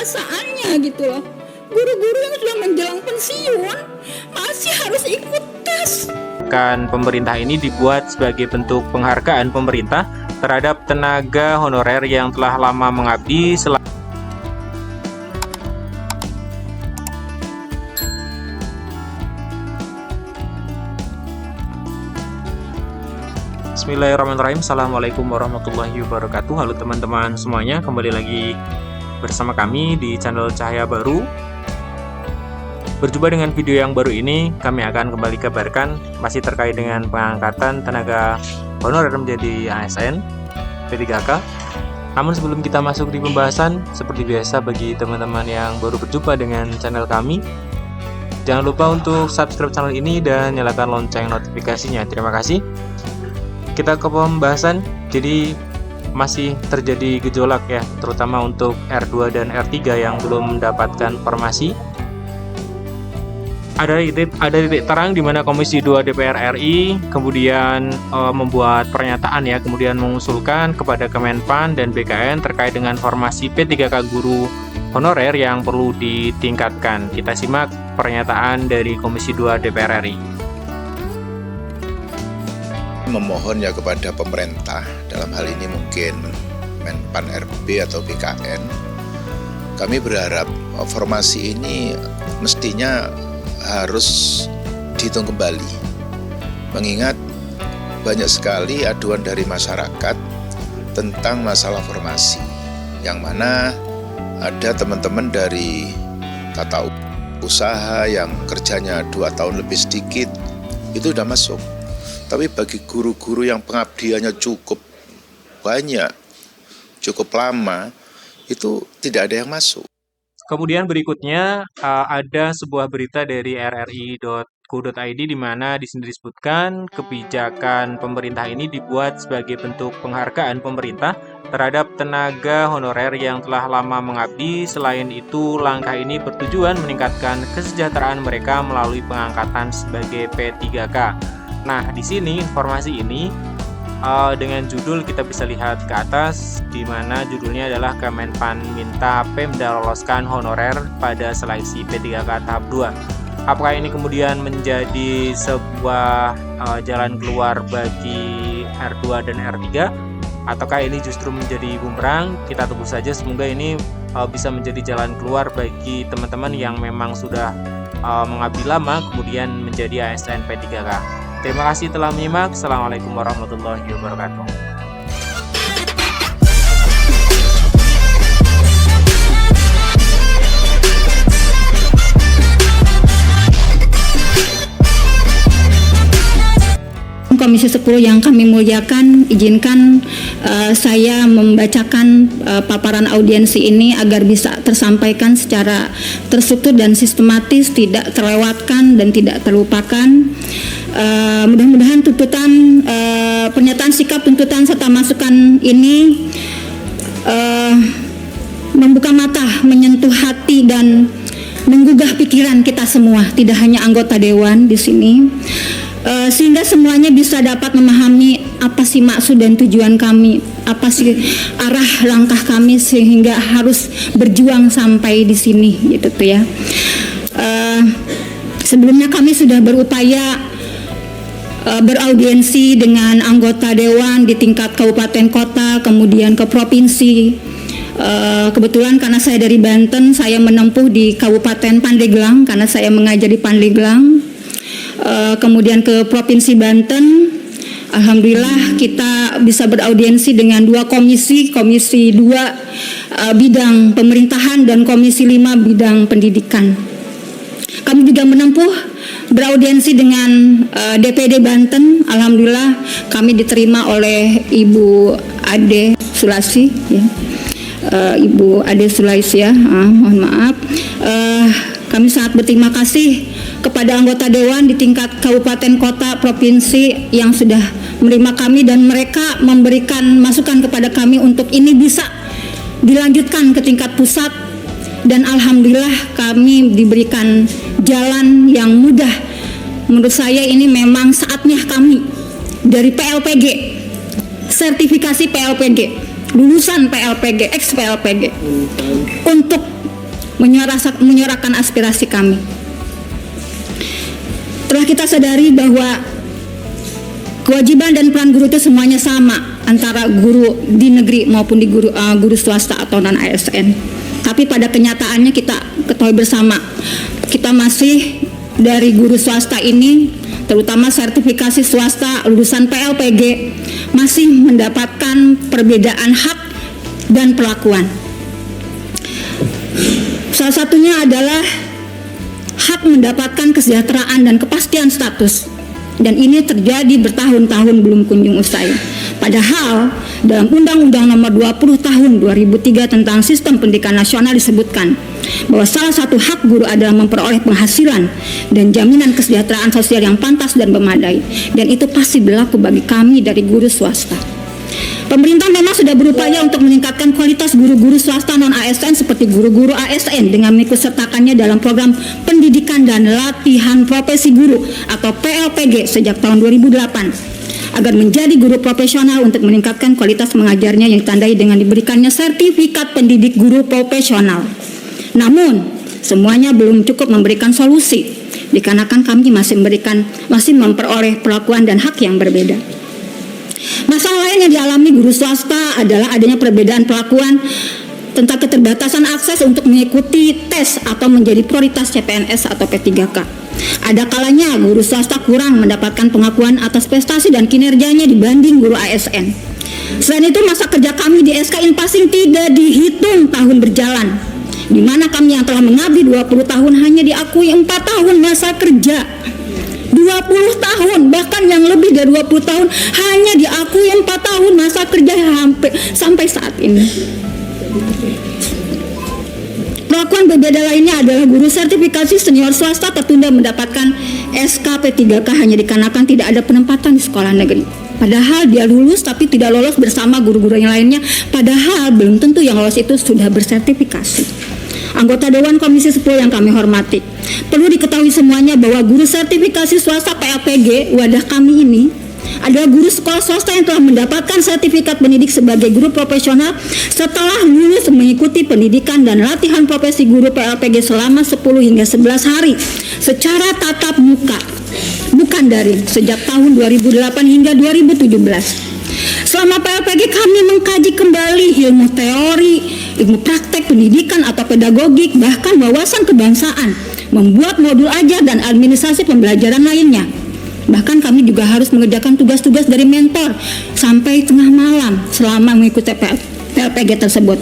perasaannya gitu loh. Guru-guru yang sudah menjelang pensiun masih harus ikut tes. Kan pemerintah ini dibuat sebagai bentuk penghargaan pemerintah terhadap tenaga honorer yang telah lama mengabdi Bismillahirrahmanirrahim. Assalamualaikum warahmatullahi wabarakatuh. Halo teman-teman semuanya, kembali lagi bersama kami di channel Cahaya Baru. Berjumpa dengan video yang baru ini, kami akan kembali kabarkan masih terkait dengan pengangkatan tenaga honorer menjadi ASN P3K. Namun sebelum kita masuk di pembahasan, seperti biasa bagi teman-teman yang baru berjumpa dengan channel kami, jangan lupa untuk subscribe channel ini dan nyalakan lonceng notifikasinya. Terima kasih. Kita ke pembahasan. Jadi masih terjadi gejolak ya, terutama untuk R2 dan R3 yang belum mendapatkan formasi. Ada titik terang di mana Komisi 2 DPR RI kemudian membuat pernyataan ya, kemudian mengusulkan kepada Kemenpan dan BKN terkait dengan formasi P3K guru honorer yang perlu ditingkatkan. Kita simak pernyataan dari Komisi 2 DPR RI. Memohon ya kepada pemerintah, dalam hal ini mungkin Menpan RB atau BKN, kami berharap formasi ini mestinya harus dihitung kembali, mengingat banyak sekali aduan dari masyarakat tentang masalah formasi, yang mana ada teman-teman dari tata usaha yang kerjanya 2 tahun lebih sedikit itu sudah masuk. Tapi bagi guru-guru yang pengabdiannya cukup banyak, cukup lama, itu tidak ada yang masuk. Kemudian berikutnya ada sebuah berita dari rri.co.id di mana di sini disebutkan kebijakan pemerintah ini dibuat sebagai bentuk penghargaan pemerintah terhadap tenaga honorer yang telah lama mengabdi. Selain itu, langkah ini bertujuan meningkatkan kesejahteraan mereka melalui pengangkatan sebagai P3K. Nah, di sini informasi ini dengan judul kita bisa lihat ke atas, di mana judulnya adalah Kemenpan minta Pemda loloskan honorer pada seleksi P3K tahap 2. Apakah ini kemudian menjadi sebuah jalan keluar bagi R2 dan R3? Ataukah ini justru menjadi bumerang? Kita tunggu saja, semoga ini bisa menjadi jalan keluar bagi teman-teman yang memang sudah mengabdi lama kemudian menjadi ASN P3K. Terima kasih telah menyimak. Assalamualaikum warahmatullahi wabarakatuh. Komisi 10 yang kami muliakan, izinkan saya membacakan paparan audiensi ini agar bisa tersampaikan secara terstruktur dan sistematis, tidak terlewatkan dan tidak terlupakan. Mudah-mudahan tuntutan, pernyataan sikap tuntutan serta masukan ini membuka mata, menyentuh hati dan menggugah pikiran kita semua, tidak hanya anggota dewan di sini. Sehingga semuanya bisa dapat memahami apa sih maksud dan tujuan kami, apa sih arah langkah kami sehingga harus berjuang sampai di sini gitu tuh ya. Sebelumnya kami sudah berupaya beraudiensi dengan anggota dewan di tingkat kabupaten kota, kemudian ke provinsi. Kebetulan karena saya dari Banten, saya menempuh di Kabupaten Pandeglang karena saya mengajar di Pandeglang. Kemudian ke Provinsi Banten, alhamdulillah kita bisa beraudiensi dengan 2 komisi 2 bidang pemerintahan dan komisi 5 bidang pendidikan. Kami juga menempuh beraudiensi dengan DPD Banten, alhamdulillah kami diterima oleh Ibu Ade Sulasi ya. Ibu Ade Sulais ya, mohon maaf. Kami sangat berterima kasih kepada anggota dewan di tingkat kabupaten, kota, provinsi yang sudah menerima kami dan mereka memberikan masukan kepada kami untuk ini bisa dilanjutkan ke tingkat pusat, dan alhamdulillah kami diberikan jalan yang mudah. Menurut saya ini memang saatnya kami dari PLPG, sertifikasi PLPG, lulusan PLPG, ex PLPG, untuk menyuarakan aspirasi kami. Telah kita sadari bahwa kewajiban dan peran guru itu semuanya sama antara guru di negeri maupun di guru swasta atau non ASN. Tapi pada kenyataannya kita ketahui bersama, kita masih dari guru swasta ini, terutama sertifikasi swasta lulusan PLPG, masih mendapatkan perbedaan hak dan perlakuan. Salah satunya adalah hak mendapatkan kesejahteraan dan kepastian status, dan ini terjadi bertahun-tahun belum kunjung usai. Padahal dalam Undang-Undang Nomor 20 Tahun 2003 tentang Sistem Pendidikan Nasional disebutkan bahwa salah satu hak guru adalah memperoleh penghasilan dan jaminan kesejahteraan sosial yang pantas dan memadai, dan itu pasti berlaku bagi kami dari guru swasta. Pemerintah memang sudah berupaya untuk meningkatkan kualitas guru-guru swasta non-ASN seperti guru-guru ASN dengan mengikutsertakannya dalam program pendidikan dan latihan profesi guru atau PLPG sejak tahun 2008 agar menjadi guru profesional untuk meningkatkan kualitas mengajarnya yang ditandai dengan diberikannya sertifikat pendidik guru profesional. Namun, semuanya belum cukup memberikan solusi dikarenakan kami masih memperoleh perlakuan dan hak yang berbeda. Masalah lain yang dialami guru swasta adalah adanya perbedaan perlakuan tentang keterbatasan akses untuk mengikuti tes atau menjadi prioritas CPNS atau P3K. Ada kalanya guru swasta kurang mendapatkan pengakuan atas prestasi dan kinerjanya dibanding guru ASN. Selain itu, masa kerja kami di SK Inpasing tidak dihitung tahun berjalan, di mana kami yang telah mengabdi 20 tahun hanya diakui 4 tahun masa kerja. 20 tahun, bahkan yang lebih dari 20 tahun hanya diakui 4 tahun masa kerja sampai saat ini. Perlakuan berbeda lainnya adalah guru sertifikasi senior swasta tertunda mendapatkan SK P3K hanya dikarenakan tidak ada penempatan di sekolah negeri. Padahal dia lulus tapi tidak lolos bersama guru-guru yang lainnya, padahal belum tentu yang lolos itu sudah bersertifikasi. Anggota Dewan Komisi 10 yang kami hormati, perlu diketahui semuanya bahwa guru sertifikasi swasta PLPG wadah kami ini adalah guru sekolah swasta yang telah mendapatkan sertifikat pendidik sebagai guru profesional setelah lulus mengikuti pendidikan dan latihan profesi guru PLPG selama 10 hingga 11 hari secara tatap muka, bukan daring, sejak tahun 2008 hingga 2017. Selama PLPG kami mengkaji kembali ilmu teori, ilmu praktek pendidikan atau pedagogik, bahkan wawasan kebangsaan, membuat modul ajar dan administrasi pembelajaran lainnya. Bahkan kami juga harus mengerjakan tugas-tugas dari mentor sampai tengah malam selama mengikuti PLPG tersebut.